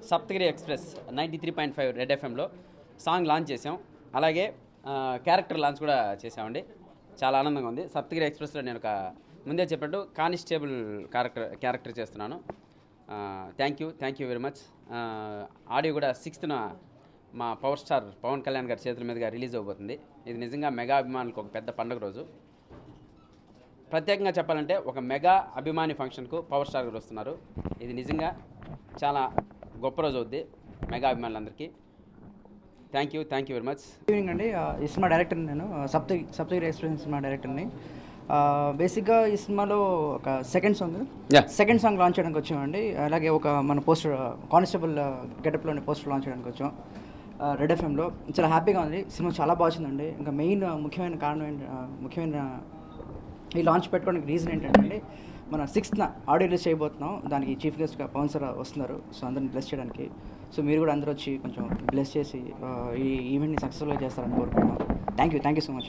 Saptagiri express 93.5 red ఎఫ్ఎంలో song launch చేసాం. అలాగే క్యారెక్టర్ లాంచ్ కూడా చేసామండి. చాలా ఆనందంగా ఉంది. సప్తగిరి ఎక్స్ప్రెస్లో నేను ఒక ముందే చెప్పినట్టు కానిస్టేబుల్ క్యారెక్టర్ చేస్తున్నాను. Thank you very much. Audio కూడా 6th మా పవర్ స్టార్ పవన్ కళ్యాణ్ గారి చేతుల మీదుగా రిలీజ్ అవబోతుంది. ఇది నిజంగా మెగా అభిమానులకు ఒక పెద్ద పండుగ రోజు. ప్రత్యేకంగా చెప్పాలంటే ఒక మెగా అభిమాని ఫంక్షన్కు పవర్ స్టార్ గారు వస్తున్నారు. ఇది నిజంగా చాలా గొప్ప రోజు అవుద్ది మెగా అభిమానులందరికీ. Thank you very much. Good evening అండి. ఈ సినిమా డైరెక్టర్ నేను సప్తగిరి ఎక్స్ప్రెస్ సినిమా డైరెక్టర్ని. బేసిక్గా ఈ సినిమాలో ఒక సెకండ్ సాంగ్ లాంచ్ చేయడానికి వచ్చామండి. అలాగే ఒక మన పోస్టర్ కానిస్టేబుల్ గెటప్లోని పోస్టర్ లాంచ్ చేయడానికి వచ్చాం రెడ్ ఎఫ్ఎంలో. చాలా హ్యాపీగా ఉంది. సినిమా చాలా బాగుందండి. ఇంకా ముఖ్యమైన కారణం ముఖ్యమైన ఈ లాంచ్ పెట్టుకోవడానికి రీజన్ ఏంటంటే మన 6th ఆడియో రిలీజ్ చేయబోతున్నాం. దానికి చీఫ్ గెస్ట్గా పవన్ సార్ వస్తున్నారు. సో అందరిని బ్లెస్ చేయడానికి. సో మీరు కూడా అందరూ వచ్చి కొంచెం బ్లెస్ చేసి ఈ ఈవెంట్ని సక్సెస్ఫుల్గా చేస్తారని కోరుకుంటున్నాం. Thank you so much.